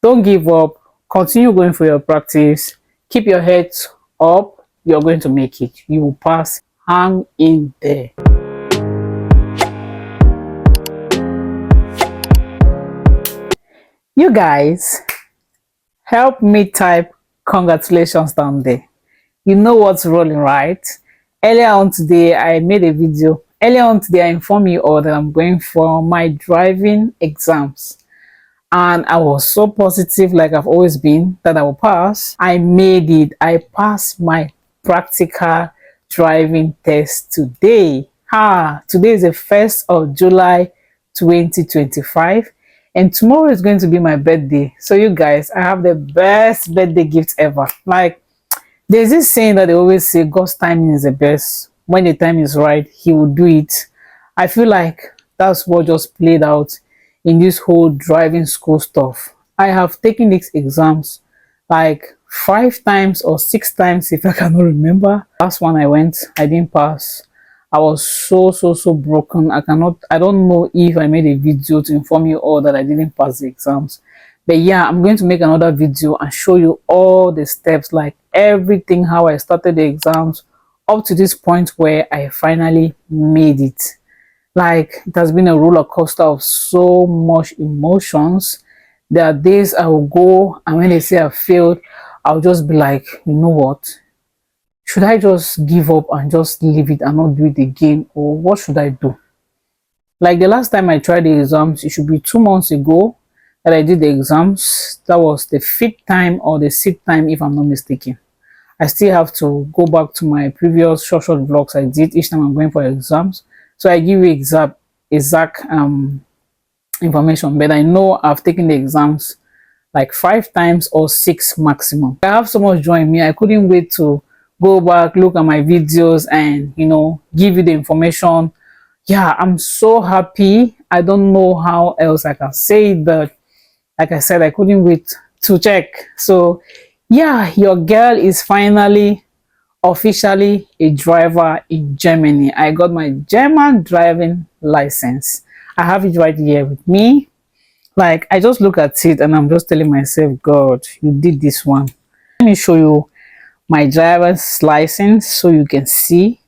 Don't give up. Continue going for your practice. Keep your head up. You're going to make it. You will pass. Hang in there. You guys, help me type congratulations down there. You know what's rolling, right? Earlier on today, I made a video. Earlier on today, I informed you all that I'm going for my driving exams. And I was so positive, like I've always been, that I will pass. I made it. I passed my practical driving test today. Today is the 1st of July 2025, and tomorrow is going to be my birthday. So you guys, I have the best birthday gift ever. Like, there's this saying that they always say God's timing is the best. When the time is right, he will do it. I feel like that's what just played out in this whole driving school stuff. I have taken these exams like 5 times or 6 times, if I cannot remember. Last one I went, I didn't pass. I was so broken. I don't know if I made a video to inform you all that I didn't pass the exams. But yeah, I'm going to make another video and show you all the steps, like everything, how I started the exams up to this point where I finally made it. Like, it has been a roller coaster of so much emotions. There are days I will go, and when they say I failed, I'll just be like, you know what? Should I just give up and just leave it and not do it again? Or what should I do? Like the last time I tried the exams, it should be 2 months ago that I did the exams. That was the 5th time or the 6th time, if I'm not mistaken. I still have to go back to my previous short vlogs I did each time I'm going for exams. So I give you exact information, but I know I've taken the exams like 5 times or 6 maximum. I have so much joy in me. I couldn't wait to go back, look at my videos, and give you the information. Yeah, I'm so happy. I don't know how else I can say it, but like I said, I couldn't wait to check. So yeah, your girl is finally officially a driver in Germany. I got my German driving license. I have it right here with me. Like, I just look at it and I'm just telling myself, God, you did this one. Let me show you my driver's license so you can see.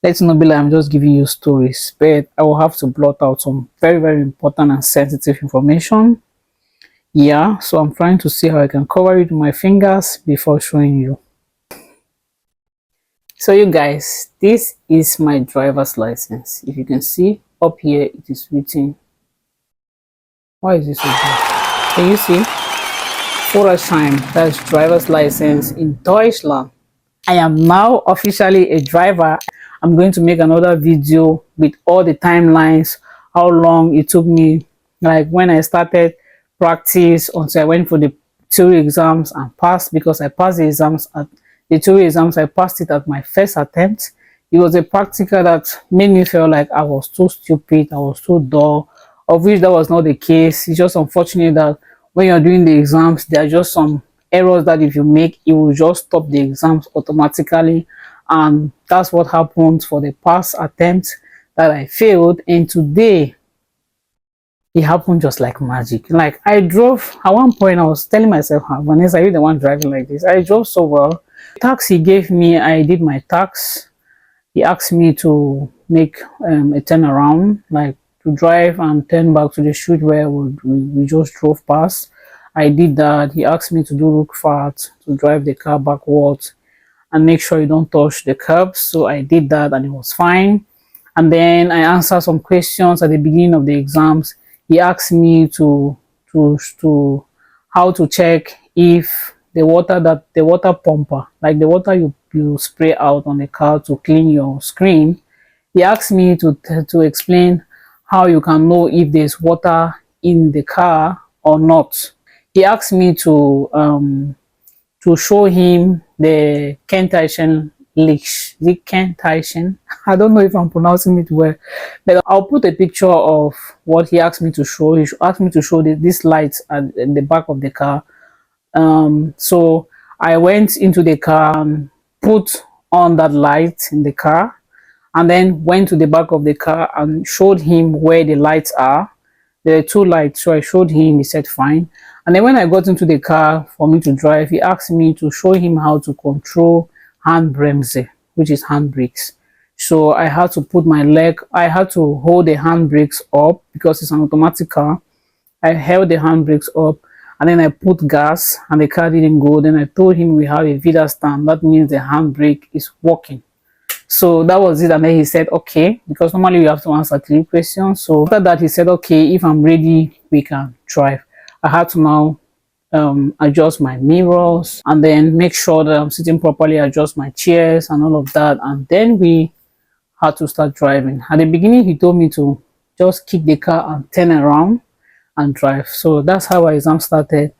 Let's not be like I'm just giving you stories, but I will have to blot out some very important and sensitive information. Yeah, so I'm trying to see how I can cover it with my fingers before showing you. So you guys, this is my driver's license. If you can see up here, it is written. Why is this so big? Can you see? Führerschein, that's driver's license in Deutschland. I am now officially a driver. I'm going to make another video with all the timelines, how long it took me, like when I started practice until I went for the theory exams and passed, because I passed the exams at the theory exams. I passed it at my first attempt. It was a practical that made me feel like I was too stupid, I was too dull, of which that was not the case. It's just unfortunate that when you're doing the exams, there are just some errors that if you make, it will just stop the exams automatically. And that's what happened for the past attempt that I failed. And today, it happened just like magic. Like, I drove, at one point I was telling myself, Vanessa, you're the one driving like this. I drove so well. The tax he gave me, I did my tax. He asked me to make a turnaround, like to drive and turn back to the street where we just drove past. I did that. He asked me to do Rückfahrt, to drive the car backwards and make sure you don't touch the curb. So I did that and it was fine. And then I answered some questions at the beginning of the exams. He asked me to how to check if the water pumper, like the water you spray out on the car to clean your screen. He asked me to explain how you can know if there's water in the car or not. He asked me to show him the Kennzeichen Licht. The Kennzeichen. I don't know if I'm pronouncing it well, but I'll put a picture of what he asked me to show. He asked me to show this light at the back of the car. So I went into the car and put on that light in the car, and then went to the back of the car and showed him where the lights are. There were two lights, so I showed him. He said fine. And then when I got into the car for me to drive, he asked me to show him how to control handbremse, which is handbrakes. So I had to put my leg, I had to hold the handbrakes up because it's an automatic car. I held the handbrakes up and then I put gas and the car didn't go. Then I told him we have a VIDA stand. That means the handbrake is working. So that was it. And then he said, okay, because normally you have to answer 3 questions. So after that, he said, okay, if I'm ready, we can drive. I had to now adjust my mirrors and then make sure that I'm sitting properly, adjust my chairs and all of that. And then we had to start driving. At the beginning, he told me to just kick the car and turn around and drive. So that's how our exam started.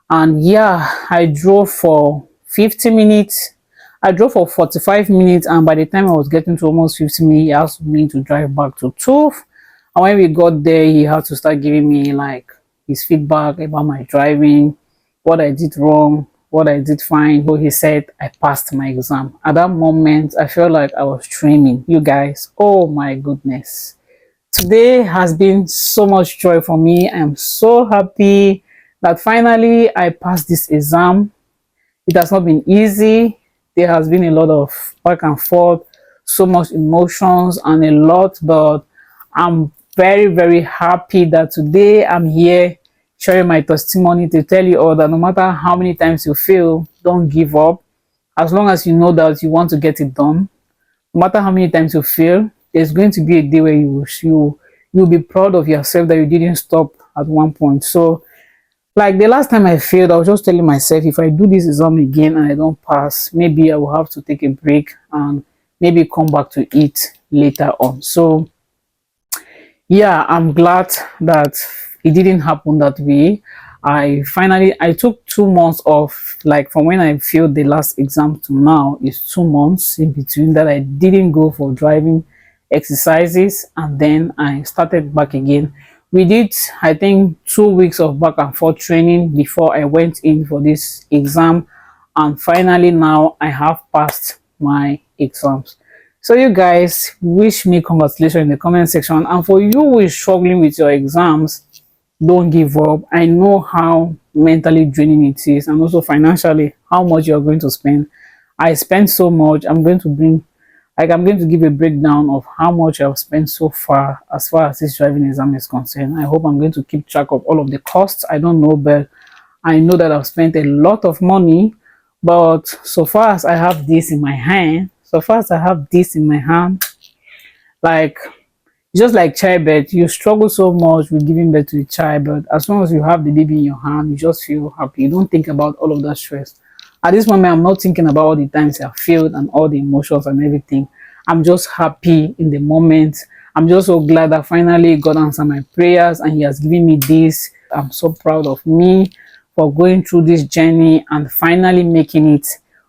And yeah, I drove for 50 minutes. I drove for 45 minutes, and by the time I was getting to almost 50 minutes, he asked me to drive back to TUF. And when we got there, he had to start giving me like his feedback about my driving, what I did wrong, what I did fine. So he said I passed my exam. At that moment, I felt like I was dreaming. You guys, oh my goodness. Today has been so much joy for me. I am so happy that finally I passed this exam. It has not been easy. There has been a lot of back and forth, so much emotions and a lot, but I'm very, very happy that today I'm here sharing my testimony to tell you all that no matter how many times you fail, don't give up. As long as you know that you want to get it done, no matter how many times you fail, there's going to be a day where you'll be proud of yourself that you didn't stop at one point. So like the last time I failed, I was just telling myself, if I do this exam again and I don't pass, maybe I will have to take a break and maybe come back to it later on. So yeah, I'm glad that it didn't happen that way. I took 2 months off, like from when I failed the last exam to now is 2 months in between that I didn't go for driving exercises, and then I started back again. We did, I think, 2 weeks of back and forth training before I went in for this exam, and finally now I have passed my exams. So you guys wish me congratulations in the comment section, and for you who is struggling with your exams, don't give up. I know how mentally draining it is, and also financially how much you're going to spend. I spent so much. I'm going to give a breakdown of how much I've spent so far as this driving exam is concerned. I hope I'm going to keep track of all of the costs. I don't know, but I know that I've spent a lot of money. But so far as I have this in my hand, like just like childbirth, you struggle so much with giving birth to a child, but as long as you have the baby in your hand, you just feel happy. You don't think about all of that stress. At this moment, I'm not thinking about all the times I failed and all the emotions and everything. I'm just happy in the moment. I'm just so glad that finally God answered my prayers and He has given me this. I'm so proud of me for going through this journey and finally making it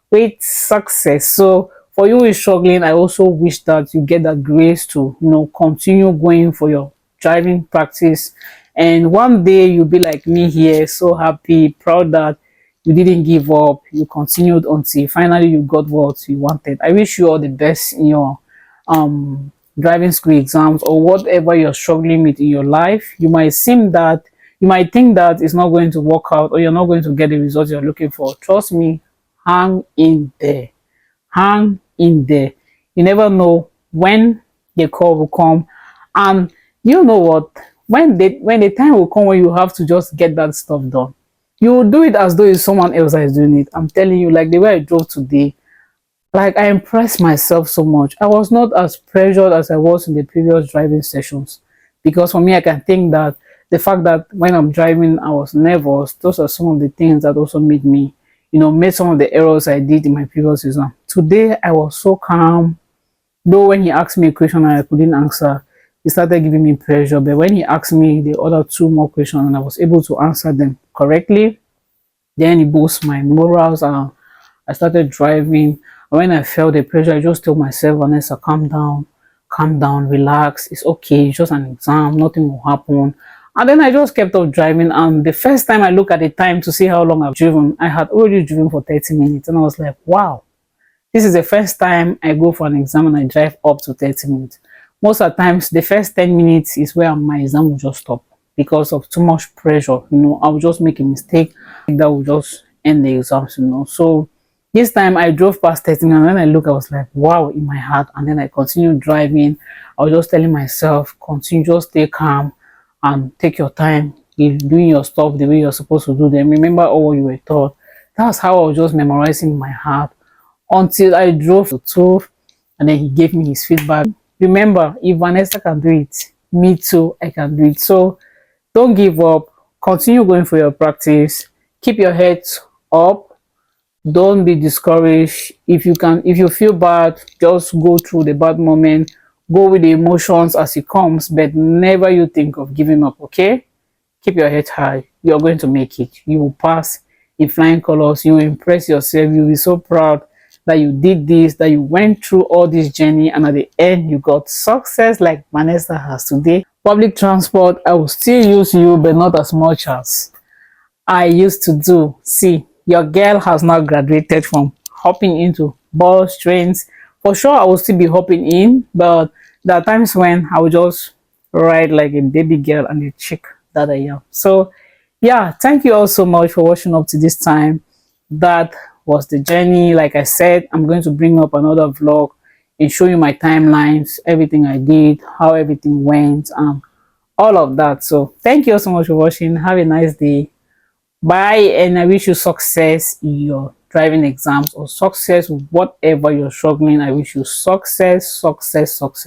with success. So for you who is struggling, I also wish that you get that grace to continue going for your driving practice, and one day you'll be like me here, so happy, proud that you didn't give up, you continued until finally you got what you wanted. I wish you all the best in your driving school exams or whatever you're struggling with in your life. You might think that it's not going to work out or you're not going to get the results you're looking for. Trust me, hang in there. Hang in there. You never know when the call will come, and you know what, when the time will come when you have to just get that stuff done, you will do it as though it's someone else that is doing it. I'm telling you, like the way I drove today, like I impressed myself so much. I was not as pressured as I was in the previous driving sessions, because for me, I can think that the fact that when I'm driving I was nervous, those are some of the things that also made me made some of the errors I did in my previous exam. Today I was so calm, though when he asked me a question and I couldn't answer, he started giving me pressure. But when he asked me the other 2 more questions and I was able to answer them correctly, then he boosted my morals and I started driving. And when I felt the pressure, I just told myself, Vanessa, calm down, relax, it's okay, it's just an exam, nothing will happen. And then I just kept on driving, and the first time I looked at the time to see how long I've driven, I had already driven for 30 minutes, and I was like, wow, this is the first time I go for an exam and I drive up to 30 minutes. Most of the times, the first 10 minutes is where my exam will just stop, because of too much pressure. I would just make a mistake that would just end the exams. So this time I drove past 13, and then I look, I was like, wow, in my heart. And then I continued driving. I was just telling myself, continue, just stay calm and take your time. If doing your stuff the way you're supposed to do them, remember all you were taught. That's how I was just memorizing in my heart until I drove to 12, and then he gave me his feedback. Remember, if Vanessa can do it, me too, I can do it. So don't give up. Continue going for your practice. Keep your heads up. Don't be discouraged. If you feel bad, just go through the bad moment. Go with the emotions as it comes, but never you think of giving up, okay? Keep your head high. You're going to make it. You will pass in flying colors. You will impress yourself. You'll be so proud that you did this, that you went through all this journey, and at the end you got success like Vanessa has today. Public transport, I will still use you, but not as much as I used to do. See, your girl has now graduated from hopping into bus, trains. For sure, I will still be hopping in, but there are times when I will just ride like a baby girl and a chick that I am. So, yeah, thank you all so much for watching up to this time. That was the journey. Like I said, I'm going to bring up another vlog and show you my timelines, everything I did, how everything went, all of that. So, thank you all so much for watching. Have a nice day. Bye, and I wish you success in your driving exams or success with whatever you're struggling. I wish you success, success, success.